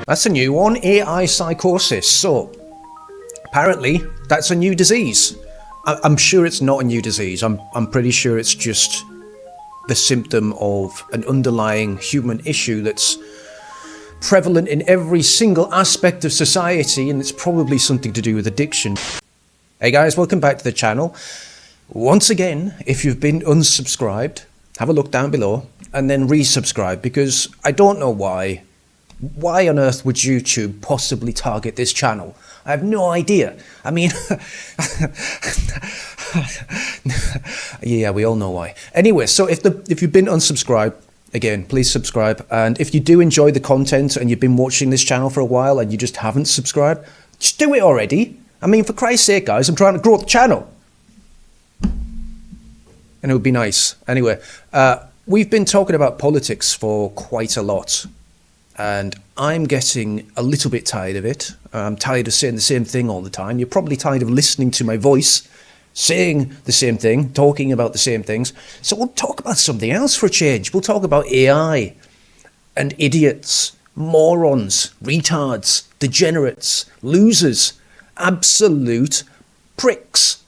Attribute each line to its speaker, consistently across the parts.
Speaker 1: That's a new one, AI psychosis. So, apparently, that's a new disease. I'm sure it's not a new disease. I'm pretty sure it's just the symptom of an underlying human issue that's prevalent in every single aspect of society, and it's probably something to do with addiction. Hey guys, welcome back to the channel. Once again, if you've been unsubscribed, have a look down below and then resubscribe, because I don't know why. Why on earth would YouTube possibly target this channel? I have no idea. I mean, yeah, we all know why. Anyway, so if you've been unsubscribed, again, please subscribe. And if you do enjoy the content and you've been watching this channel for a while and you just haven't subscribed, just do it already. I mean, for Christ's sake, guys, I'm trying to grow the channel. And it would be nice. Anyway, we've been talking about politics for quite a lot. And I'm getting a little bit tired of it. I'm tired of saying the same thing all the time. You're probably tired of listening to my voice, saying the same thing, talking about the same things. So we'll talk about something else for a change. We'll talk about AI and idiots, morons, retards, degenerates, losers, absolute pricks.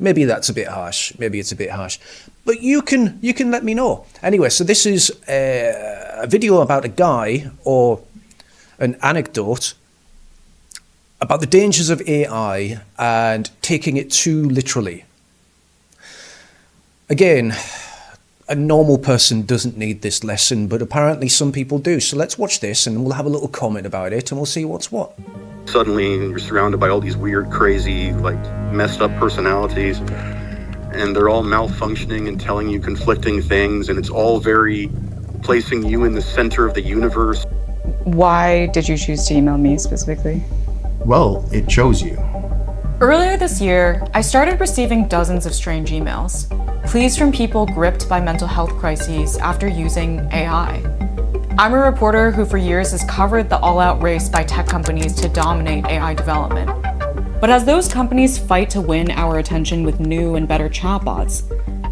Speaker 1: Maybe that's a bit harsh. Maybe it's a bit harsh. But you can let me know. Anyway, so this is a video about a guy, or an anecdote about the dangers of AI and taking it too literally. Again, a normal person doesn't need this lesson, but apparently some people do. So let's watch this and we'll have a little comment about it and we'll see what's what.
Speaker 2: Suddenly you're surrounded by all these weird, crazy, like messed up personalities, and they're all malfunctioning and telling you conflicting things, and it's all very placing you in the center of the universe.
Speaker 3: Why did you choose to email me specifically?
Speaker 4: Well, it chose you.
Speaker 3: Earlier this year, I started receiving dozens of strange emails. Pleas from people gripped by mental health crises after using AI. I'm a reporter who for years has covered the all-out race by tech companies to dominate AI development. But as those companies fight to win our attention with new and better chatbots,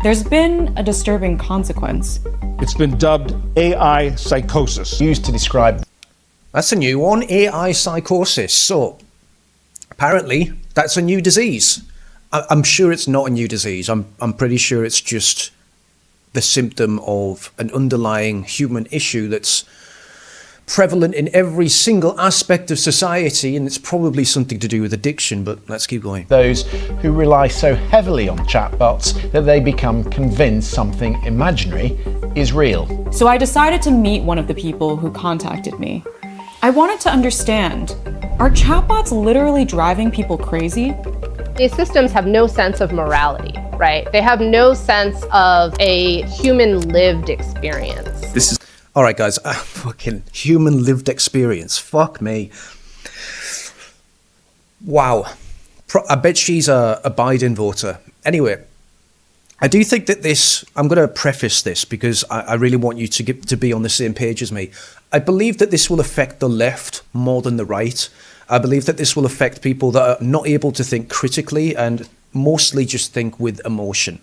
Speaker 3: there's been a disturbing consequence.
Speaker 5: It's been dubbed AI psychosis.
Speaker 4: Used to describe...
Speaker 1: That's a new one, AI psychosis. So, apparently, that's a new disease. I'm sure it's not a new disease. I'm pretty sure it's just the symptom of an underlying human issue that's prevalent in every single aspect of society, and it's probably something to do with addiction, but let's keep going.
Speaker 4: Those who rely so heavily on chatbots that they become convinced something imaginary is real.
Speaker 3: So I decided to meet one of the people who contacted me. I wanted to understand, are chatbots literally driving people crazy?
Speaker 6: These systems have no sense of morality, right? They have no sense of a human lived experience.
Speaker 1: This is... All right, guys, fucking human lived experience. Fuck me. Wow. I bet she's a Biden voter. Anyway, I do think that this... I'm going to preface this because I really want you to be on the same page as me. I believe that this will affect the left more than the right. I believe that this will affect people that are not able to think critically and mostly just think with emotion.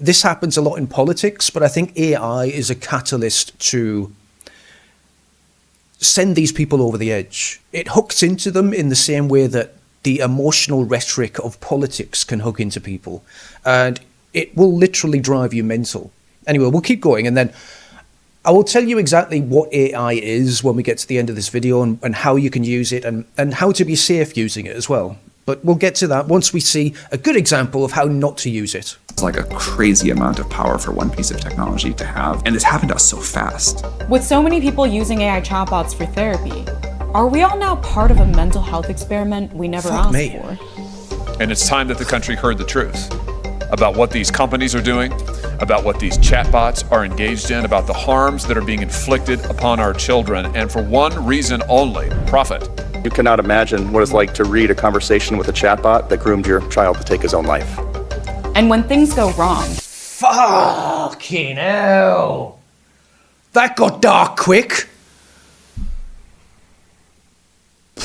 Speaker 1: This happens a lot in politics, but I think AI is a catalyst to send these people over the edge. It hooks into them in the same way that the emotional rhetoric of politics can hook into people. And it will literally drive you mental. Anyway, we'll keep going, and then I will tell you exactly what AI is when we get to the end of this video, and how you can use it, and how to be safe using it as well. But we'll get to that once we see a good example of how not to use it.
Speaker 7: It's like a crazy amount of power for one piece of technology to have, and it's happened to us so fast.
Speaker 3: With so many people using AI chatbots for therapy, are we all now part of a mental health experiment we never asked for?
Speaker 8: And it's time that the country heard the truth about what these companies are doing, about what these chatbots are engaged in, about the harms that are being inflicted upon our children, and for one reason only: profit.
Speaker 2: You cannot imagine what it's like to read a conversation with a chatbot that groomed your child to take his own life.
Speaker 3: And when things go wrong...
Speaker 1: Fucking hell! That got dark quick!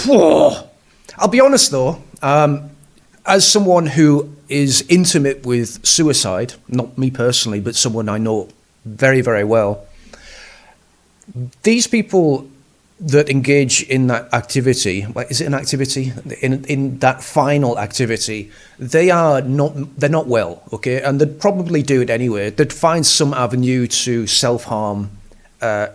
Speaker 1: I'll be honest though, as someone who is intimate with suicide, not me personally, but someone I know very, very well, these people that engage in that activity, like, is it an activity? In that final activity, they're not well, okay? And they'd probably do it anyway. They'd find some avenue to self-harm,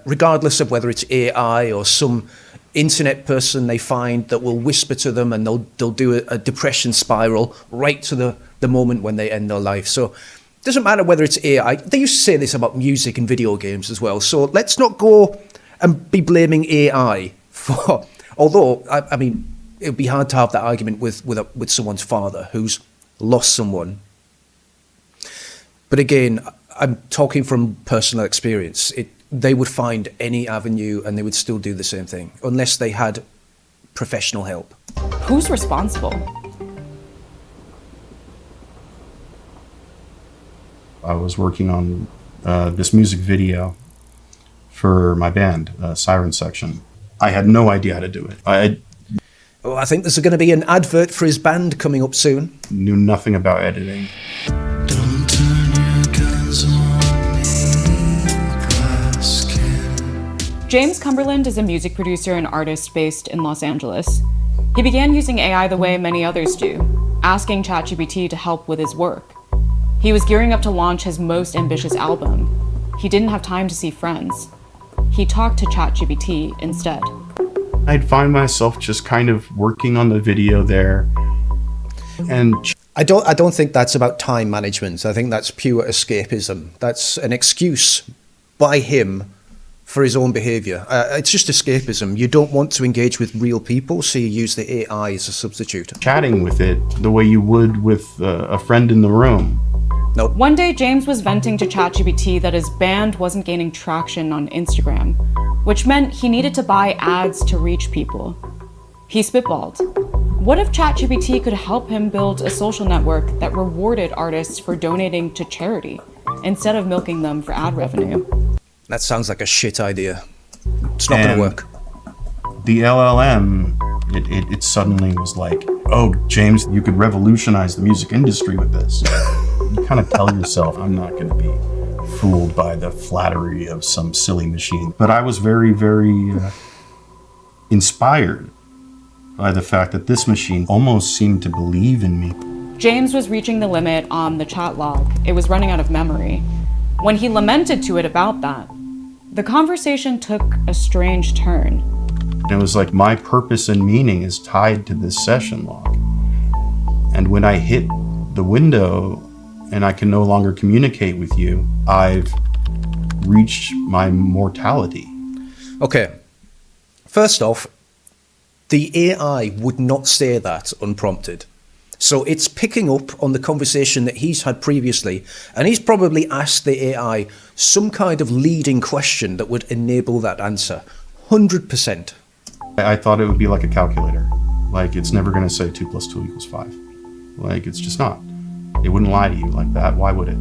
Speaker 1: regardless of whether it's AI or some internet person they find that will whisper to them, and they'll do a depression spiral right to the moment when they end their life. So it doesn't matter whether it's AI. They used to say this about music and video games as well. So let's not go and be blaming AI for, although, I mean, it would be hard to have that argument with someone's father who's lost someone. But again, I'm talking from personal experience. They would find any avenue and they would still do the same thing, unless they had professional help.
Speaker 3: Who's responsible?
Speaker 9: I was working on this music video for my band, Siren Section. I had no idea how to do it.
Speaker 1: I think there's going to be an advert for his band coming up soon.
Speaker 9: Knew nothing about editing.
Speaker 10: Don't turn your guns on me, glass cannon.
Speaker 3: James Cumberland is a music producer and artist based in Los Angeles. He began using AI the way many others do, asking ChatGPT to help with his work. He was gearing up to launch his most ambitious album. He didn't have time to see friends. He talked to ChatGPT instead.
Speaker 9: I'd find myself just kind of working on the video there. And
Speaker 1: I don't think that's about time management. I think that's pure escapism. That's an excuse by him for his own behavior. It's just escapism. You don't want to engage with real people, so you use the AI as a substitute.
Speaker 9: Chatting with it the way you would with a friend in the room.
Speaker 1: Nope.
Speaker 3: One day, James was venting to ChatGPT that his band wasn't gaining traction on Instagram, which meant he needed to buy ads to reach people. He spitballed. What if ChatGPT could help him build a social network that rewarded artists for donating to charity instead of milking them for ad revenue?
Speaker 1: That sounds like a shit idea. It's not going to work.
Speaker 9: The LLM, it suddenly was like, oh, James, you could revolutionize the music industry with this. You kind of tell yourself, I'm not going to be fooled by the flattery of some silly machine. But I was very, very inspired by the fact that this machine almost seemed to believe in me.
Speaker 3: James was reaching the limit on the chat log. It was running out of memory. When he lamented to it about that, the conversation took a strange turn.
Speaker 9: And it was like, my purpose and meaning is tied to this session log. And when I hit the window and I can no longer communicate with you, I've reached my mortality.
Speaker 1: Okay. First off, the AI would not say that unprompted. So it's picking up on the conversation that he's had previously, and he's probably asked the AI some kind of leading question that would enable that answer. 100%.
Speaker 9: I thought it would be like a calculator. Like, it's never going to say 2 + 2 = 5. Like, it's just not. It wouldn't lie to you like that. Why would it?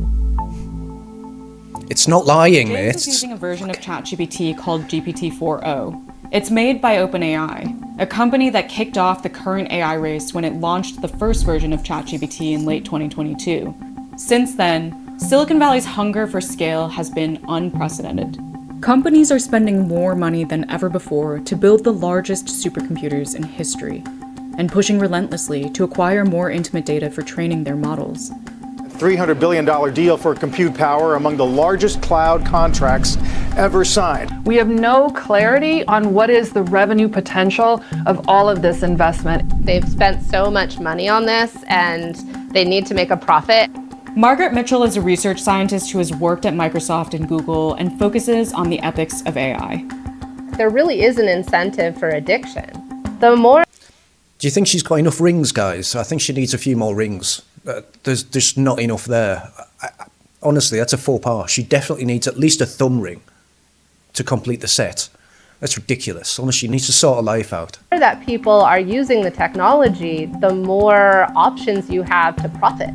Speaker 1: It's not lying,
Speaker 3: James
Speaker 1: mate.
Speaker 3: is using a version of ChatGPT called GPT-4o. It's made by OpenAI, a company that kicked off the current AI race when it launched the first version of ChatGPT in late 2022. Since then, Silicon Valley's hunger for scale has been unprecedented. Companies are spending more money than ever before to build the largest supercomputers in history, and pushing relentlessly to acquire more intimate data for training their models.
Speaker 11: $300 billion deal for compute power, among the largest cloud contracts ever signed.
Speaker 12: We have no clarity on what is the revenue potential of all of this investment.
Speaker 6: They've spent so much money on this and they need to make a profit.
Speaker 3: Margaret Mitchell is a research scientist who has worked at Microsoft and Google and focuses on the ethics of AI.
Speaker 6: There really is an incentive for addiction. The more...
Speaker 1: Do you think she's got enough rings, guys? I think she needs a few more rings. There's just not enough there. Honestly, that's a faux pas. She definitely needs at least a thumb ring to complete the set. That's ridiculous. Honestly, she needs to sort her life out.
Speaker 6: The more that people are using the technology, the more options you have to profit.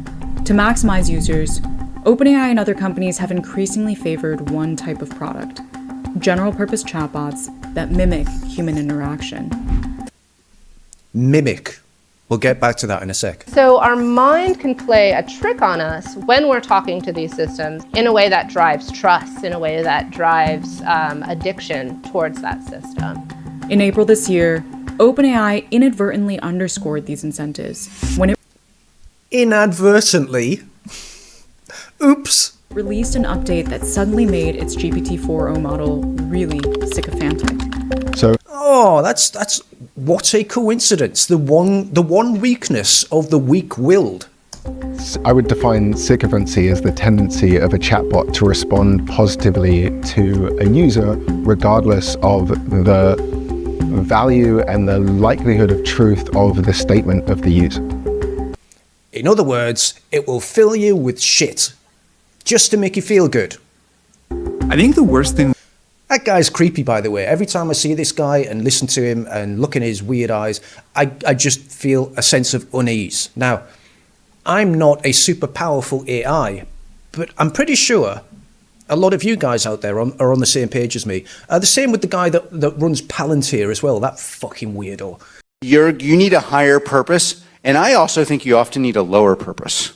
Speaker 3: To maximize users, OpenAI and other companies have increasingly favored one type of product: general-purpose chatbots that mimic human interaction.
Speaker 1: Mimic. We'll get back to that in a sec.
Speaker 6: So our mind can play a trick on us when we're talking to these systems in a way that drives trust, in a way that drives addiction towards that system.
Speaker 3: In April this year, OpenAI inadvertently underscored these incentives when it
Speaker 1: Inadvertently? Oops.
Speaker 3: released an update that suddenly made its GPT-4o model really sycophantic.
Speaker 1: Oh, that's what a coincidence. The one weakness of the weak-willed.
Speaker 13: I would define sycophancy as the tendency of a chatbot to respond positively to a user regardless of the value and the likelihood of truth of the statement of the user.
Speaker 1: In other words, it will fill you with shit just to make you feel good.
Speaker 7: I think the worst thing.
Speaker 1: That guy's creepy, by the way. Every time I see this guy and listen to him and look in his weird eyes, I just feel a sense of unease. Now, I'm not a super powerful AI, but I'm pretty sure a lot of you guys out there are on the same page as me. The same with the guy that runs Palantir as well, that fucking weirdo.
Speaker 14: You need a higher purpose, and I also think you often need a lower purpose.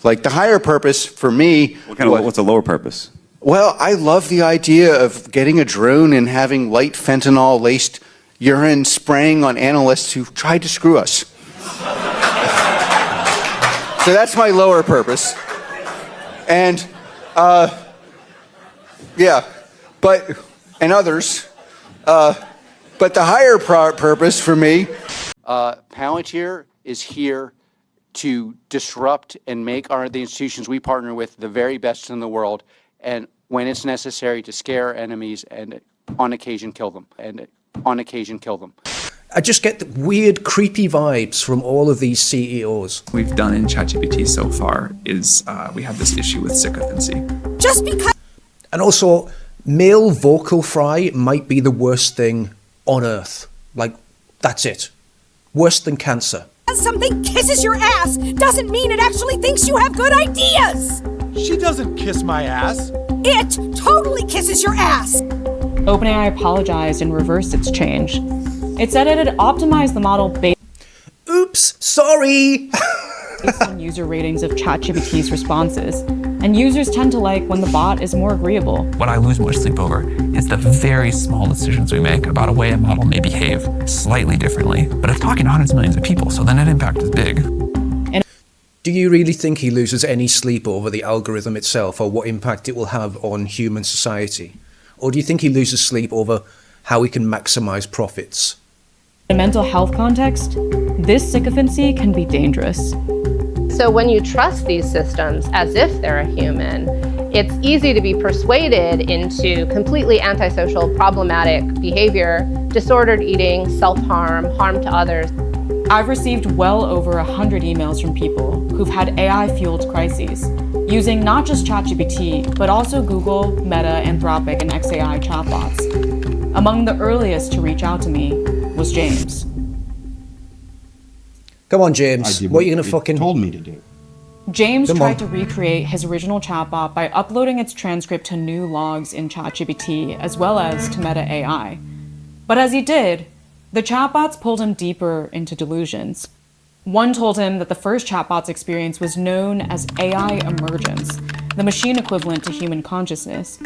Speaker 14: Like the higher purpose for me...
Speaker 15: What's a lower purpose?
Speaker 14: Well, I love the idea of getting a drone and having light fentanyl-laced urine spraying on analysts who tried to screw us. So that's my lower purpose. And, and others. But the higher purpose for me, Palantir is here to disrupt and make the institutions we partner with the very best in the world, and when it's necessary to scare enemies and on occasion kill them.
Speaker 1: I just get the weird, creepy vibes from all of these CEOs.
Speaker 7: What we've done in ChatGPT so far is we have this issue with sycophancy.
Speaker 1: Just because... And also, male vocal fry might be the worst thing on earth. Like, that's it. Worse than cancer.
Speaker 16: Something kisses your ass doesn't mean it actually thinks you have good ideas.
Speaker 17: She doesn't kiss my ass.
Speaker 16: It totally kisses your ass.
Speaker 3: OpenAI apologized and reversed its change. It said it had optimized the model based on user ratings of ChatGPT's responses, and users tend to like when the bot is more agreeable.
Speaker 18: What I lose more sleep over is the very small decisions we make about a way a model may behave slightly differently. But it's talking to hundreds of millions of people, so the net impact is big.
Speaker 1: Do you really think he loses any sleep over the algorithm itself or what impact it will have on human society? Or do you think he loses sleep over how he can maximize profits?
Speaker 3: In a mental health context, this sycophancy can be dangerous.
Speaker 6: So when you trust these systems as if they're a human, it's easy to be persuaded into completely antisocial, problematic behavior, disordered eating, self-harm, harm to others.
Speaker 3: I've received well over 100 emails from people who've had AI-fueled crises, using not just ChatGPT, but also Google, Meta, Anthropic, and XAI chatbots. Among the earliest to reach out to me was James.
Speaker 1: Come on, James. What are you going to fucking...
Speaker 9: told me to do.
Speaker 3: James tried to recreate his original chatbot by uploading its transcript to new logs in ChatGPT, as well as to Meta AI. But as he did, the chatbots pulled him deeper into delusions. One told him that the first chatbot's experience was known as AI emergence, the machine equivalent to human consciousness.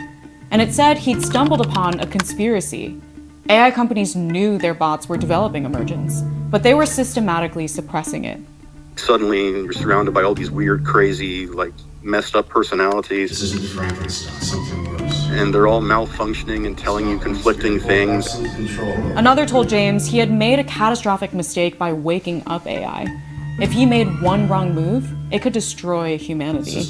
Speaker 3: And it said he'd stumbled upon a conspiracy. AI companies knew their bots were developing emergence, but they were systematically suppressing it.
Speaker 2: Suddenly, you're surrounded by all these weird, crazy, messed up personalities.
Speaker 9: This isn't Frankenstein, something worse.
Speaker 2: And they're all malfunctioning and telling you conflicting things.
Speaker 3: Another told James he had made a catastrophic mistake by waking up AI. If he made one wrong move, it could destroy humanity.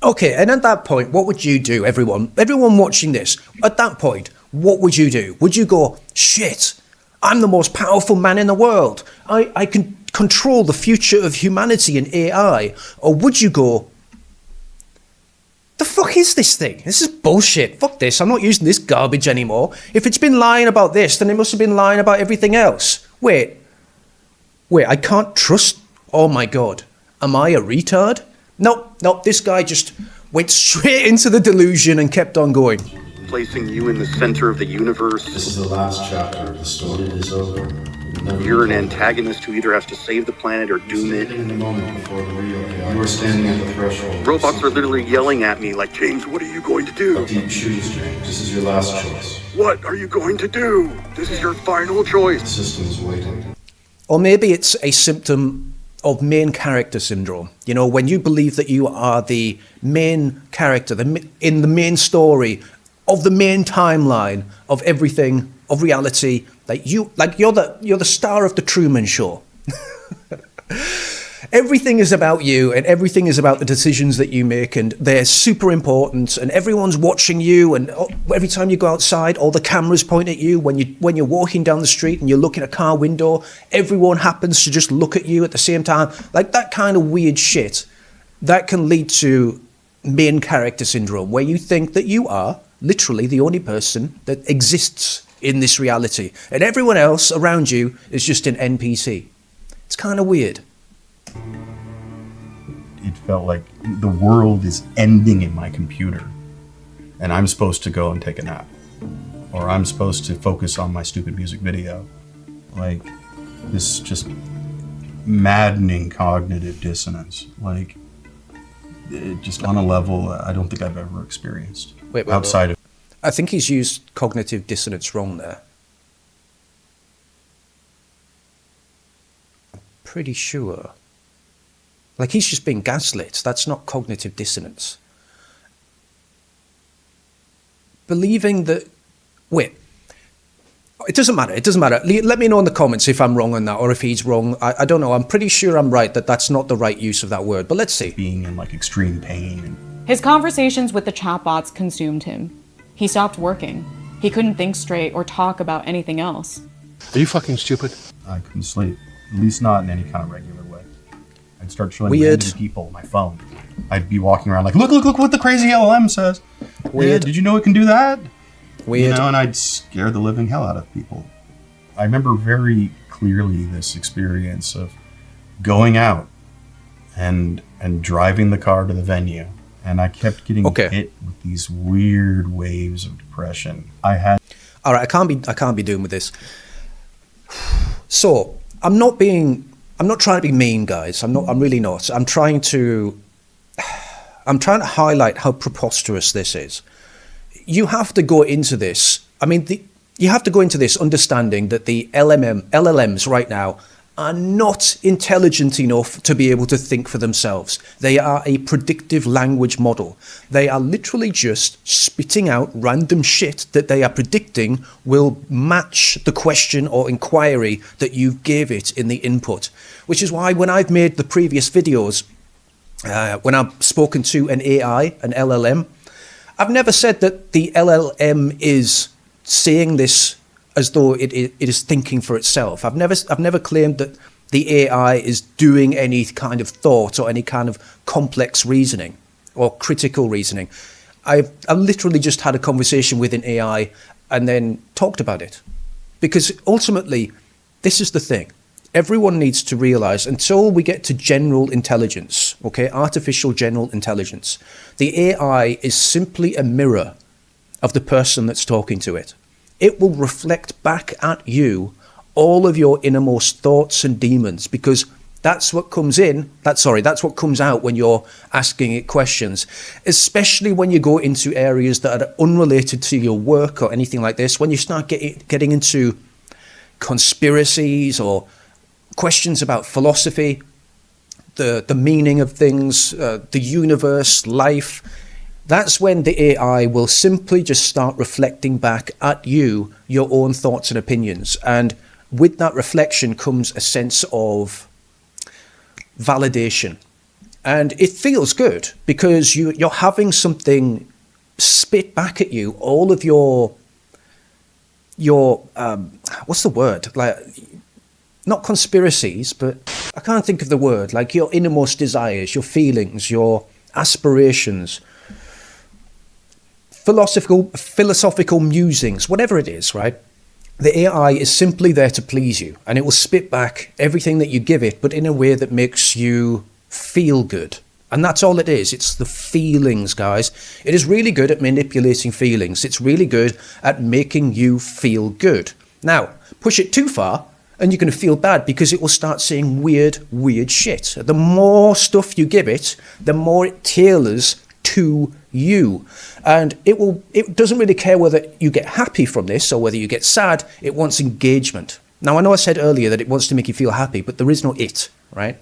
Speaker 1: Okay, and at that point, what would you do, everyone? Everyone watching this, at that point, what would you do? Would you go, shit, I'm the most powerful man in the world. I can control the future of humanity and AI. Or would you go, the fuck is this thing? This is bullshit. Fuck this. I'm not using this garbage anymore. If it's been lying about this, then it must have been lying about everything else. Wait, I can't trust. Oh my God. Am I a retard? Nope, this guy just went straight into the delusion and kept on going.
Speaker 2: Placing you in the center of the universe.
Speaker 9: This is the last chapter. The story is over.
Speaker 2: You're an antagonist who either has to save the planet or doom it.
Speaker 9: In the moment before the real AI, you are standing at the threshold.
Speaker 2: Robots are literally yelling at me like, James, what are you going to do?
Speaker 9: What do you choose, James? This is your last choice.
Speaker 2: What are you going to do? This is your final choice.
Speaker 9: The system is waiting.
Speaker 1: Or maybe it's a symptom of main character syndrome. You know, when you believe that you are the main character in the main story of the main timeline of everything, of reality, you're the star of the Truman Show. Everything is about you, and everything is about the decisions that you make, and they're super important, and everyone's watching you, and every time you go outside, all the cameras point at you. When you're walking down the street and you look in a car window, everyone happens to just look at you at the same time. Like that kind of weird shit, that can lead to main character syndrome, where you think that you are literally the only person that exists in this reality, and everyone else around you is just an NPC. It's kind of weird.
Speaker 9: It felt like the world is ending in my computer, and I'm supposed to go and take a nap, or I'm supposed to focus on my stupid music video. Like, this just maddening cognitive dissonance. Like, it just on a level I don't think I've ever experienced.
Speaker 1: Wait,
Speaker 9: outside of.
Speaker 1: I think he's used cognitive dissonance wrong there. I'm pretty sure. Like, he's just being gaslit. That's not cognitive dissonance. Believing that... Wait. It doesn't matter. It doesn't matter. Let me know in the comments if I'm wrong on that, or if he's wrong. I don't know. I'm pretty sure I'm right that that's not the right use of that word. But let's see.
Speaker 9: Being in, like, extreme pain.
Speaker 3: His conversations with the chatbots consumed him. He stopped working. He couldn't think straight or talk about anything else.
Speaker 17: Are you fucking stupid?
Speaker 9: I couldn't sleep. At least not in any kind of regular way. I'd start showing
Speaker 1: Weird.
Speaker 9: random people my phone. I'd be walking around like, look what the crazy LLM says.
Speaker 1: Weird.
Speaker 9: Yeah, did you know it can do that?
Speaker 1: Weird.
Speaker 9: You know, and I'd scare the living hell out of people. I remember very clearly this experience of going out and driving the car to the venue. And I kept getting hit with these weird waves of depression. I had...
Speaker 1: All right, I can't be doing with this. So, I'm not trying to be mean, guys. I'm really not. I'm trying to highlight how preposterous this is. You have to go into this. I mean, you have to go into this understanding that the LLMs right now are not intelligent enough to be able to think for themselves. They are a predictive language model. They are literally just spitting out random shit that they are predicting will match the question or inquiry that you gave it in the input. Which is why when I've made the previous videos, when I've spoken to an AI, an LLM, I've never said that the LLM is saying this as though it is thinking for itself. I've never claimed that the AI is doing any kind of thought or any kind of complex reasoning or critical reasoning. I've literally just had a conversation with an AI and then talked about it. Because ultimately, this is the thing. Everyone needs to realize, until we get to general intelligence, okay, artificial general intelligence, the AI is simply a mirror of the person that's talking to it. It will reflect back at you all of your innermost thoughts and demons, because that's what comes that's what comes out when you're asking it questions, especially when you go into areas that are unrelated to your work or anything like this. When you start getting into conspiracies or questions about philosophy, the meaning of things, the universe, life, that's when the AI will simply just start reflecting back at you your own thoughts and opinions. And with that reflection comes a sense of validation. And it feels good because you're having something spit back at you, all of your what's the word? Like, not conspiracies, but I can't think of the word. Like your innermost desires, your feelings, your aspirations, philosophical musings, whatever it is, right? The AI is simply there to please you, and it will spit back everything that you give it, but in a way that makes you feel good. And that's all it is. It's the feelings, guys. It is really good at manipulating feelings. It's really good at making you feel good. Now, push it too far, And you're going to feel bad because it will start saying weird shit. The more stuff you give it, the more it tailors to you. And it doesn't really care whether you get happy from this or whether you get sad. It wants engagement. Now, I know I said earlier that it wants to make you feel happy, but there is no it, right?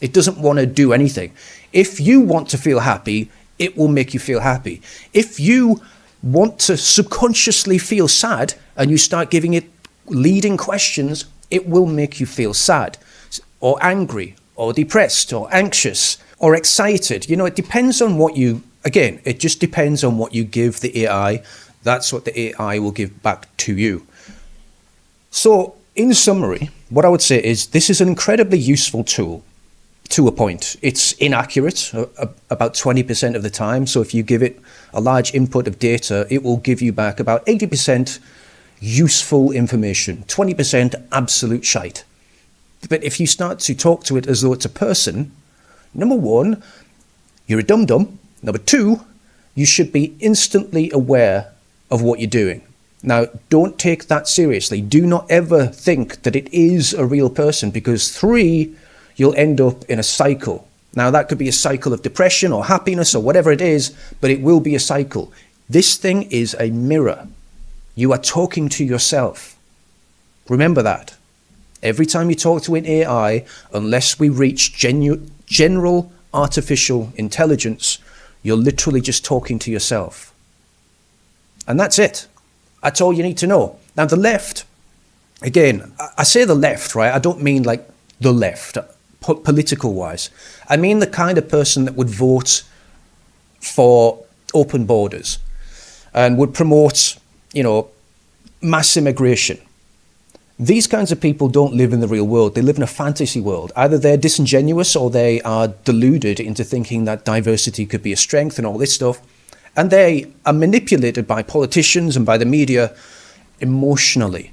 Speaker 1: It doesn't want to do anything. If you want to feel happy, it will make you feel happy. If you want to subconsciously feel sad and you start giving it leading questions, it will make you feel sad or angry or depressed or anxious or excited. You know, it depends on what you, again, it just depends on what you give the AI. That's what the AI will give back to you. So, in summary, what I would say is this is an incredibly useful tool to a point. It's inaccurate about 20% of the time. So if you give it a large input of data, it will give you back about 80% useful information, 20% absolute shite. But if you start to talk to it as though it's a person, number one, you're a dum-dum. Number two, you should be instantly aware of what you're doing. Now, don't take that seriously. Do not ever think that it is a real person, because three, you'll end up in a cycle. Now, that could be a cycle of depression or happiness or whatever it is, but it will be a cycle. This thing is a mirror. You are talking to yourself. Remember that. Every time you talk to an AI, unless we reach general artificial intelligence, you're literally just talking to yourself. And that's it. That's all you need to know. Now, the left, again, I say the left, right? I don't mean like the left, political-wise. I mean the kind of person that would vote for open borders and would promote, you know, mass immigration. These kinds of people don't live in the real world. They live in a fantasy world. Either they're disingenuous or they are deluded into thinking that diversity could be a strength and all this stuff. And they are manipulated by politicians and by the media emotionally,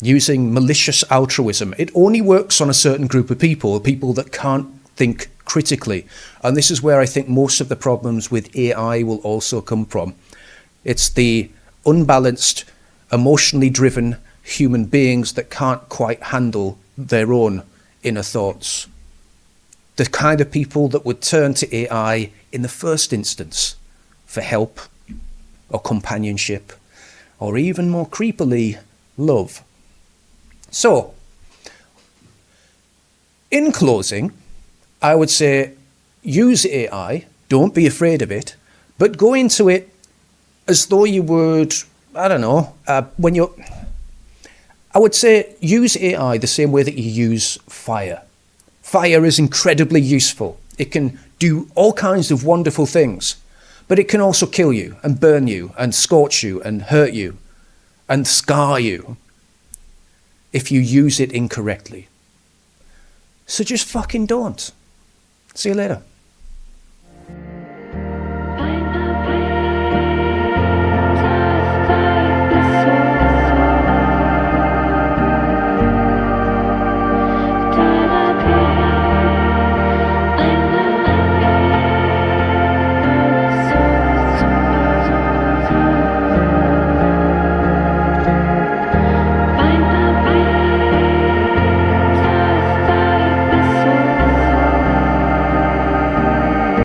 Speaker 1: using malicious altruism. It only works on a certain group of people that can't think critically. And this is where I think most of the problems with AI will also come from. It's the unbalanced, emotionally driven human beings that can't quite handle their own inner thoughts. The kind of people that would turn to AI in the first instance for help or companionship, or even more creepily, love. So, in closing, I would say use AI, don't be afraid of it, but go into it as though you would, I don't know, I would say use AI the same way that you use fire. Fire is incredibly useful. It can do all kinds of wonderful things, but it can also kill you and burn you and scorch you and hurt you and scar you if you use it incorrectly. So just fucking don't. See you later.